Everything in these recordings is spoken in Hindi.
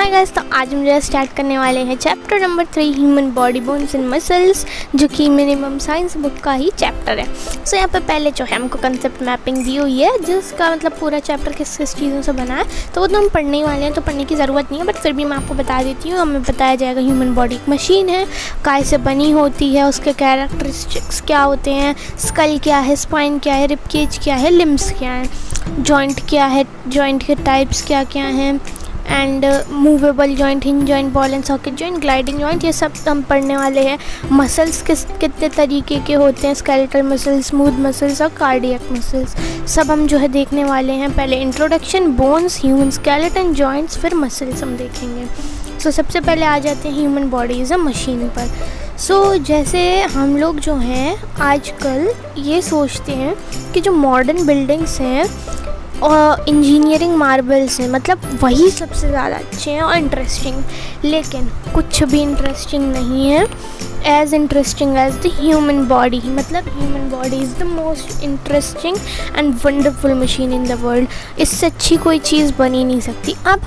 हाय गाइस, तो आज हम जो है स्टार्ट करने वाले हैं chapter number 3 human body bones and muscles, जो कि मिनिमम साइंस बुक का ही चैप्टर है। सो यहाँ पे पहले जो है हमको कंसेप्ट मैपिंग दी हुई है, जिसका मतलब पूरा चैप्टर किस किस चीज़ों से बना है, तो वो तो हम पढ़ने ही वाले हैं, तो पढ़ने की ज़रूरत नहीं है, बट फिर भी मैं आपको बता देती हूँ। हमें बताया जाएगा ह्यूमन बॉडी एक मशीन है, काय से बनी होती है, उसके कैरेक्टरिस्टिक्स क्या होते हैं, स्कल क्या है, स्पाइन क्या है, रिब केज क्या है, लिम्स क्या है, जॉइंट क्या है, जॉइंट के टाइप्स क्या क्या हैं, and movable joint, hinge joint, ball and socket joint, gliding joint, ये सब हम पढ़ने वाले हैं। मसल्स कितने तरीके के होते हैं, स्केलेटल मसल्स, स्मूथ मसल्स और कार्डियक मसल्स, सब हम जो है देखने वाले हैं। पहले introduction, bones, human skeleton, joints, फिर मसल्स हम देखेंगे। सो सबसे पहले आ जाते हैं human body is a machine पर। सो जैसे हम लोग जो हैं आजकल ये सोचते हैं कि जो मॉडर्न बिल्डिंग्स हैं और इंजीनियरिंग मार्बल्स हैं, मतलब वही सबसे ज़्यादा अच्छे हैं और इंटरेस्टिंग, लेकिन कुछ भी इंटरेस्टिंग नहीं है as interesting as the human body. मतलब human body is the most interesting and wonderful machine in the world. इससे अच्छी कोई चीज़ बन ही नहीं सकती। अब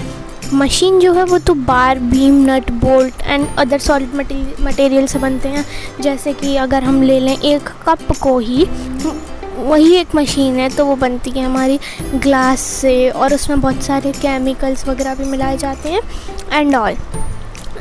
मशीन जो है वो तो bar, beam, nut, bolt and other solid material से बनते हैं। जैसे कि अगर हम ले लें एक कप को ही, वही एक मशीन है, तो वो बनती है हमारी ग्लास से, और उसमें बहुत सारे केमिकल्स वगैरह भी मिलाए जाते हैं एंड ऑल।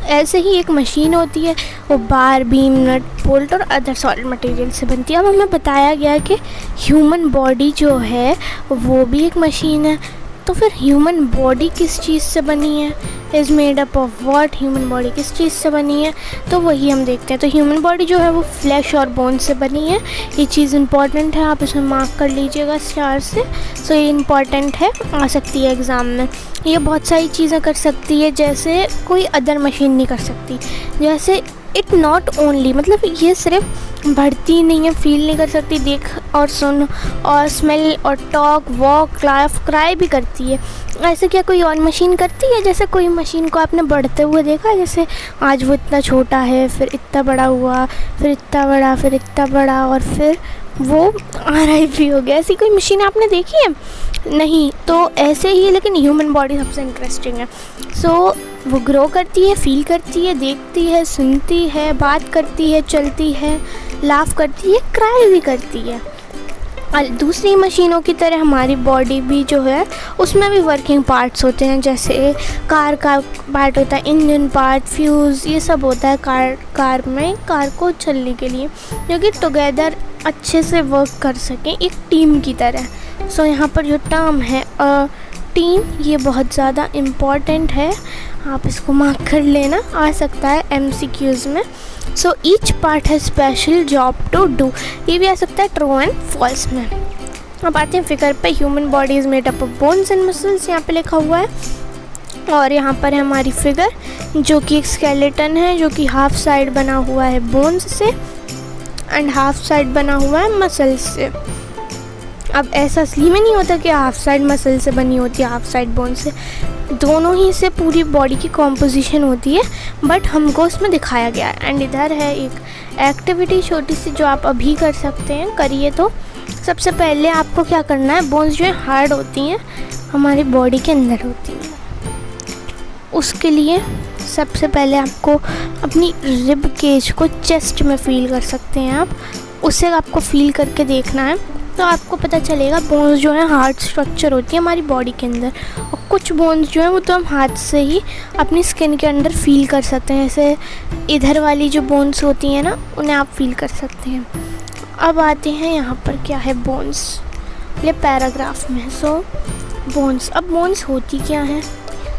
ऐसे ही एक मशीन होती है, वो बार, बीम, नट, बोल्ट और अदर सॉलिड मटेरियल से बनती है। अब हमें बताया गया कि ह्यूमन बॉडी जो है वो भी एक मशीन है, तो फिर ह्यूमन बॉडी किस चीज़ से बनी है, is made up of what, human body किस चीज़ से बनी है, तो वही हम देखते हैं। तो ह्यूमन बॉडी जो है वो फ्लैश और बोन से बनी है। ये चीज़ इंपॉर्टेंट है, आप इसमें मार्क कर लीजिएगा स्टार से। सो ये इंपॉर्टेंट है, आ सकती है एग्ज़ाम में। ये बहुत सारी चीज़ें कर सकती है जैसे कोई अदर मशीन नहीं कर सकती। जैसे इट नॉट ओनली, मतलब ये सिर्फ बढ़ती नहीं है, फील नहीं कर सकती, देख और सुन और स्मेल और टॉक, वॉक, लाइफ, क्राई भी करती है। ऐसे क्या कोई और मशीन करती है? जैसे कोई मशीन को आपने बढ़ते हुए देखा, जैसे आज वो इतना छोटा है, फिर इतना बड़ा हुआ, फिर इतना बड़ा, फिर इतना बड़ा, और फिर वो RIP हो गया। ऐसी कोई मशीन आपने देखी है? नहीं। तो ऐसे ही लेकिन ह्यूमन बॉडी सबसे इंटरेस्टिंग है। सो वो ग्रो करती है, फील करती है, देखती है, सुनती है, बात करती है, चलती है, लाफ करती है, क्राई भी करती है। और दूसरी मशीनों की तरह हमारी बॉडी भी जो है उसमें भी वर्किंग पार्ट्स होते हैं। जैसे कार का पार्ट होता है, इंजन पार्ट, फ्यूज़, ये सब होता है कार में, कार को चलने के लिए, जो कि टुगेदर अच्छे से वर्क कर सकें एक टीम की तरह। सो यहाँ पर जो टर्म है टीम, ये बहुत ज़्यादा इम्पॉर्टेंट है, आप इसको मार्क कर लेना, आ सकता है MCQs में। सो ईच पार्ट है स्पेशल जॉब टू डू, ये भी आ सकता है ट्रू एंड फॉल्स में। अब आते हैं फिगर पे। Human body is made up of bones and muscles, यहाँ पे लिखा हुआ है, और यहाँ पर है हमारी फिगर, जो कि एक स्केलेटन है, जो कि हाफ साइड बना हुआ है बोन्स से एंड हाफ साइड बना हुआ है मसल्स से। अब ऐसा इसलिए में नहीं होता कि हाफ साइड मसल से बनी होती है, हाफ साइड बोन से, दोनों ही से पूरी बॉडी की कॉम्पोजिशन होती है, बट हमको उसमें दिखाया गया है। एंड इधर है एक एक्टिविटी छोटी सी जो आप अभी कर सकते हैं, करिए। तो सबसे पहले आपको क्या करना है, बोन्स जो है हार्ड होती हैं, हमारी बॉडी के अंदर होती हैं। उसके लिए सबसे पहले आपको अपनी रिब केज को चेस्ट में फील कर सकते हैं आप, उससे आपको फील करके देखना है, तो आपको पता चलेगा। बोन्स जो है हार्ड स्ट्रक्चर होती है हमारी बॉडी के अंदर, और कुछ बोन्स जो है वो तो हम हाथ से ही अपनी स्किन के अंदर फील कर सकते हैं। जैसे इधर वाली जो बोन्स होती हैं ना, उन्हें आप फील कर सकते हैं। अब आते हैं यहाँ पर क्या है, बोन्स, ये पैराग्राफ में। सो बोन्स, अब बोन्स होती क्या हैं?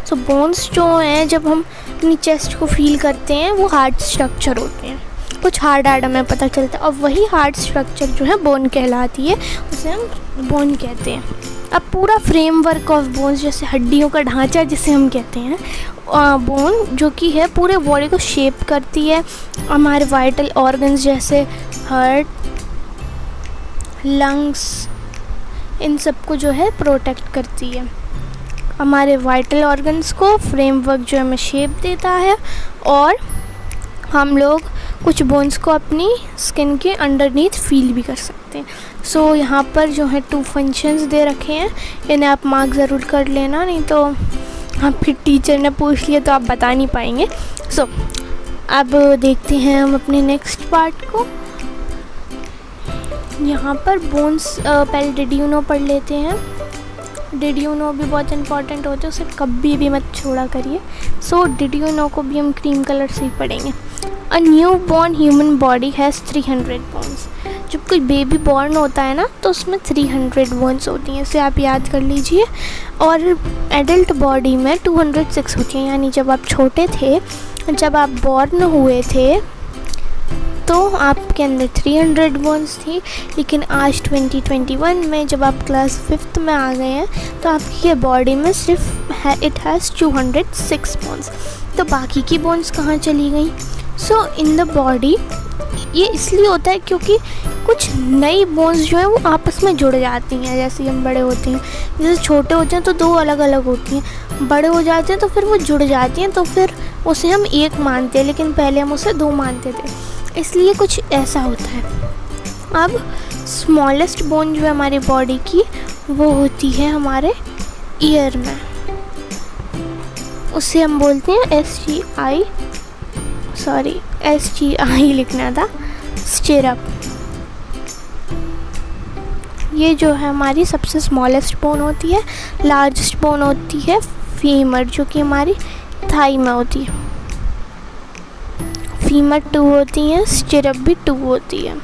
सो बोन्स जो हैं, जब हम अपनी चेस्ट को फील करते हैं, वो हार्ड स्ट्रक्चर होते हैं, कुछ हार्ड हमें पता चलता है, और वही हार्ड स्ट्रक्चर जो है बोन कहलाती है, उसे हम बोन कहते हैं। अब पूरा फ्रेमवर्क ऑफ बोन्स, जैसे हड्डियों का ढांचा जिसे हम कहते हैं, बोन जो कि है पूरे बॉडी को शेप करती है। हमारे वाइटल ऑर्गन्स जैसे हार्ट, लंग्स, इन सबको जो है प्रोटेक्ट करती है। हमारे वाइटल ऑर्गन्स को फ्रेमवर्क जो हमें शेप देता है, और हम लोग कुछ बोन्स को अपनी स्किन के अंडरनीथ फील भी कर सकते हैं। सो यहाँ पर जो है 2 फंक्शंस दे रखे हैं, इन्हें आप मार्क ज़रूर कर लेना, नहीं तो आपके टीचर ने पूछ लिया तो आप बता नहीं पाएंगे। सो अब देखते हैं हम अपने नेक्स्ट पार्ट को। यहाँ पर बोन्स पहले डिड यू नो पढ़ लेते हैं। डिड यू नो भी बहुत इंपॉर्टेंट होते हैं, उसे कभी भी मत छोड़ा करिए। सो डिड यू नो को भी हम क्रीम कलर से ही पढ़ेंगे। A new born human body has 300 bones. जब कोई बेबी बॉर्न होता है ना तो उसमें 300 बोन्स होती हैं, इसे आप याद कर लीजिए। और एडल्ट बॉडी में 206 होती हैं, यानी जब आप छोटे थे, जब आप बॉर्न हुए थे तो आपके अंदर 300 बोन्स थी। लेकिन आज 2021 में जब आप क्लास 5th में आ गए हैं तो आपकी बॉडी में सिर्फ है इट हैज़ 206 बोन्स। तो बाकी की बोन्स कहाँ चली गई? सो इन द बॉडी ये इसलिए होता है क्योंकि कुछ नई बोन्स जो है वो आपस में जुड़ जाती हैं। जैसे हम बड़े होते हैं, जैसे छोटे होते हैं तो दो अलग अलग होती हैं, बड़े हो जाते हैं तो फिर वो जुड़ जाती हैं, तो फिर उसे हम एक मानते हैं, लेकिन पहले हम उसे दो मानते थे, इसलिए कुछ ऐसा होता है। अब स्मॉलेस्ट बोन जो है हमारी बॉडी की वो होती है हमारे ईयर में, उसे हम बोलते हैं SGI लिखना था, स्टिरअप। ये जो है हमारी सबसे स्मॉलेस्ट बोन होती है। लार्जेस्ट बोन होती है फीमर, जो कि हमारी थाई में होती है। फीमर 2 होती हैं, स्टिरअप भी 2 होती है।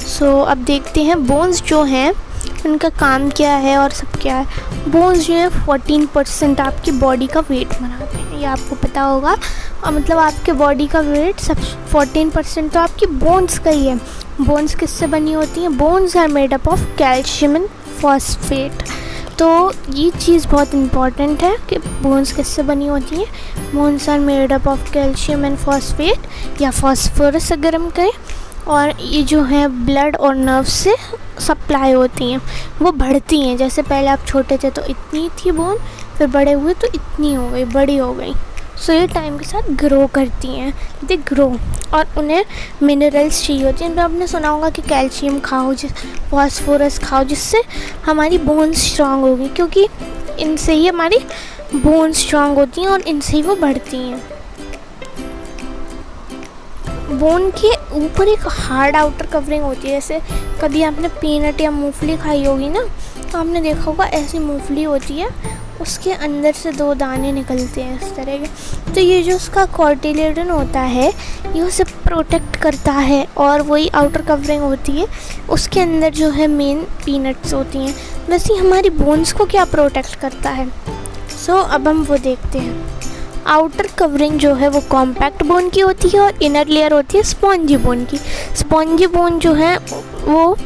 सो अब देखते हैं बोन्स जो हैं उनका काम क्या है और सब क्या है। बोन्स जो है 14% आपकी बॉडी का वेट बनाते हैं, ये आपको पता होगा। और मतलब आपके बॉडी का वेट सब 14% तो आपकी बोन्स का ही है। बोन्स किससे बनी होती हैं? Bones are made up of calcium and phosphate. तो ये चीज़ बहुत इम्पॉर्टेंट है कि बोन्स किससे बनी होती हैं। Bones are made up of calcium and phosphate या फॉस्फोरस अगर हम कहें। और ये जो है ब्लड और नर्व से सप्लाई होती हैं, वो बढ़ती हैं। जैसे पहले आप छोटे थे तो इतनी थी बोन, फिर बड़े हुए तो इतनी हो गई, बड़ी हो गई। सो ये टाइम के साथ ग्रो करती हैं, दे ग्रो। और उन्हें मिनरल्स चाहिए होती हैं। तो आपने सुना होगा कि कैल्शियम खाओ, फॉस्फोरस खाओ, जिससे हमारी बोन्स स्ट्रांग होगी, क्योंकि इनसे ही हमारी बोन्स स्ट्रांग होती हैं और इनसे ही वो बढ़ती हैं। बोन के ऊपर एक हार्ड आउटर कवरिंग होती है। जैसे कभी आपने पीनट या मूंगफली खाई होगी ना, तो आपने देखा होगा ऐसी मूंगफली होती है, उसके अंदर से 2 दाने निकलते हैं इस तरह के। तो ये जो उसका कार्टिलेजन होता है ये उसे प्रोटेक्ट करता है, और वही आउटर कवरिंग होती है, उसके अंदर जो है मेन पीनट्स होती हैं। वैसे हमारी बोन्स को क्या प्रोटेक्ट करता है? सो अब हम वो देखते हैं। आउटर कवरिंग जो है वो कॉम्पैक्ट बोन की होती है और इनर लेयर होती है स्पॉन्जी बोन की। स्पॉन्जी बोन जो है वो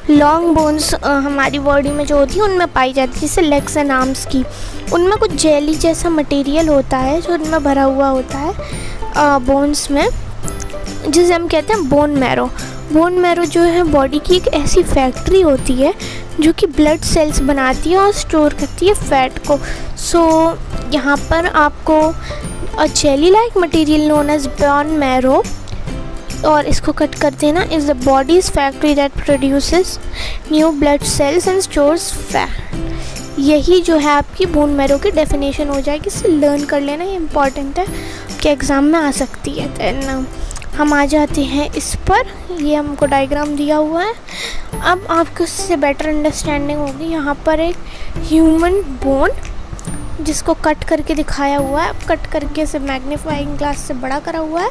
लॉन्ग बोन्स हमारी बॉडी में जो होती है उनमें पाई जाती है, जैसे लेग्स एंड आर्म्स की। उनमें कुछ जेली जैसा मटेरियल होता है जो उनमें भरा हुआ होता है बोन्स में, जिसे हम कहते हैं बोन मैरो। बोन मैरो जो है बॉडी की एक ऐसी फैक्ट्री होती है जो कि ब्लड सेल्स बनाती है और स्टोर करती है फैट को। सो यहाँ पर आपको a jelly like material known as bone marrow, और इसको कट कर देना, is the body's factory that produces new blood cells and stores fat. यही जो है आपकी बोन मैरो की डेफिनेशन हो जाएगी। इसे लर्न कर लेना, ये इम्पॉर्टेंट है कि एग्ज़ाम में आ सकती है। देन हम आ जाते हैं इस पर, ये हमको डायग्राम दिया हुआ है। अब आपको इससे बेटर अंडरस्टैंडिंग होगी। यहाँ पर एक ह्यूमन बोन जिसको कट करके दिखाया हुआ है, कट करके इसे मैग्नीफाइंग ग्लास से बड़ा करा हुआ है।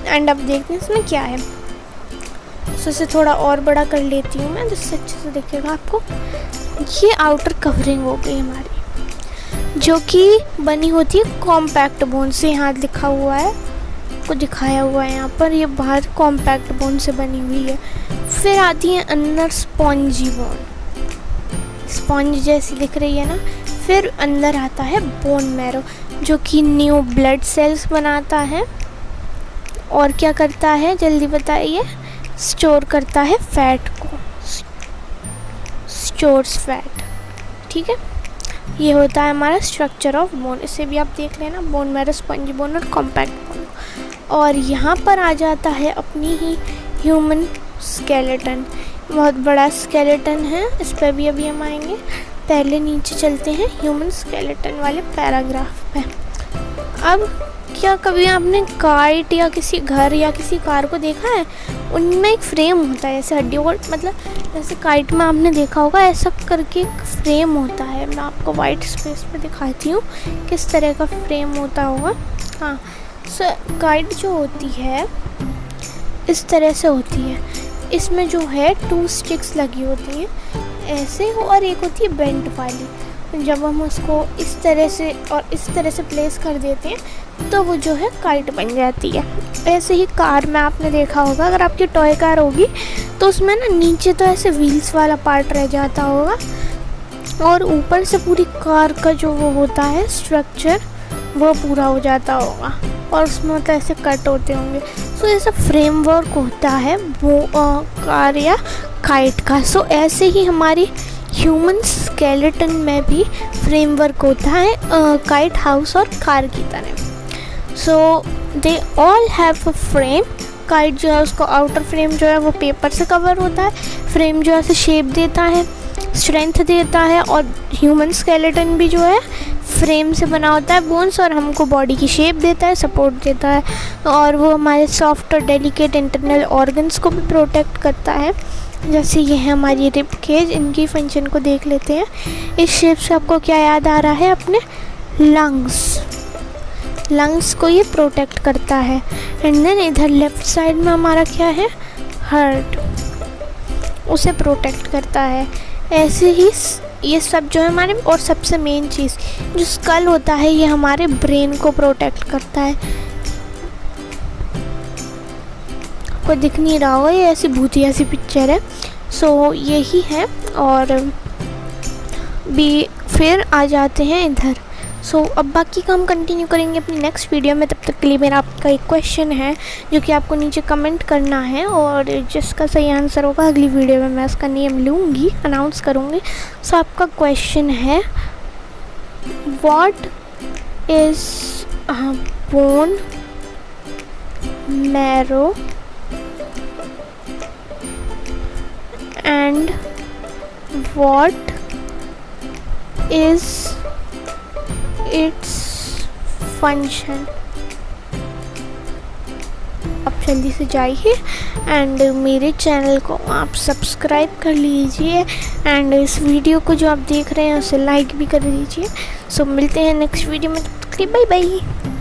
एंड अब देखते हैं इसमें क्या है। तो इसे थोड़ा और बड़ा कर लेती हूँ मैं, जिससे अच्छे से दिखेगा आपको। ये आउटर कवरिंग हो गई हमारी, जो कि बनी होती है कॉम्पैक्ट बोन से। यहाँ लिखा हुआ है, को दिखाया हुआ है यहाँ पर, ये बाहर कॉम्पैक्ट बोन से बनी हुई है। फिर आती है अंदर स्पॉन्जी बोन, स्पॉन्ज जैसी दिख रही है ना। फिर अंदर आता है बोन मैरो, जो कि न्यू ब्लड सेल्स बनाता है और क्या करता है जल्दी बताइए? स्टोर करता है फैट को, स्टोर्स फैट। ठीक है, ये होता है हमारा स्ट्रक्चर ऑफ बोन। इसे भी आप देख लेना, बोन मैरो, स्पंजी बोन और कॉम्पैक्ट बोन। और यहाँ पर आ जाता है अपनी ही ह्यूमन स्केलेटन। बहुत बड़ा स्केलेटन है, इस पर भी अभी हम आएंगे। पहले नीचे चलते हैं ह्यूमन स्केलेटन वाले पैराग्राफ पे। अब क्या कभी आपने काइट या किसी घर या किसी कार को देखा है? उनमें एक फ्रेम होता है ऐसे हड्डियों का, मतलब जैसे काइट में आपने देखा होगा ऐसा करके एक फ्रेम होता है। मैं आपको वाइट स्पेस पे दिखाती हूँ किस तरह का फ्रेम होता होगा। हाँ, सो काइट जो होती है इस तरह से होती है। इसमें जो है 2 स्टिक्स लगी होती हैं ऐसे, और एक होती है बेंट वाली। जब हम उसको इस तरह से और इस तरह से प्लेस कर देते हैं तो वो जो है काइट बन जाती है। ऐसे ही कार में आपने देखा होगा, अगर आपकी टॉय कार होगी तो उसमें ना नीचे तो ऐसे व्हील्स वाला पार्ट रह जाता होगा और ऊपर से पूरी कार का जो वो होता है स्ट्रक्चर वो पूरा हो जाता होगा और उसमें तो ऐसे कट होते होंगे। सो ऐसा फ्रेमवर्क होता है वो कार या काइट का। सो ऐसे ही हमारी ह्यूमन स्केलेटन में भी फ्रेमवर्क होता है काइट, हाउस और कार की तरह। So they all have a frame. Kite जो है उसको आउटर फ्रेम जो है वो पेपर से कवर होता है। फ्रेम जो है शेप देता है, स्ट्रेंथ देता है, और ह्यूमन स्केलेटन भी जो है फ्रेम से बना होता है, बोन्स, और हमको बॉडी की शेप देता है, सपोर्ट देता है, और वो हमारे सॉफ्ट और डेलिकेट इंटरनल ऑर्गन्स को भी प्रोटेक्ट करता है। जैसे ये है हमारी रिब केज, इनकी फंक्शन को देख लेते हैं। इस शेप से आपको क्या याद आ रहा है? अपने लंग्स को ये प्रोटेक्ट करता है। एंड देन इधर लेफ्ट साइड में हमारा क्या है? हार्ट, उसे प्रोटेक्ट करता है। ऐसे ही ये सब जो है हमारे, और सबसे मेन चीज़ जो स्कल होता है ये हमारे ब्रेन को प्रोटेक्ट करता है। आपको दिख नहीं रहा होगा, ये ऐसी भूतिया सी पिक्चर है। सो यही है। और भी फिर आ जाते हैं इधर। सो अब बाकी का हम कंटिन्यू करेंगे अपनी नेक्स्ट वीडियो में। तब तक के लिए मेरा आपका एक क्वेश्चन है जो कि आपको नीचे कमेंट करना है, और जिसका सही आंसर होगा अगली वीडियो में मैं उसका नेम लूँगी, अनाउंस करूँगी। सो आपका क्वेश्चन है, what is bone marrow and what is its function. आप जल्दी से जाइए एंड मेरे चैनल को आप सब्सक्राइब कर लीजिए, एंड इस वीडियो को जो आप देख रहे हैं उसे लाइक भी कर दीजिए। सो मिलते हैं नेक्स्ट वीडियो में, तब तक के लिए बाय बाय।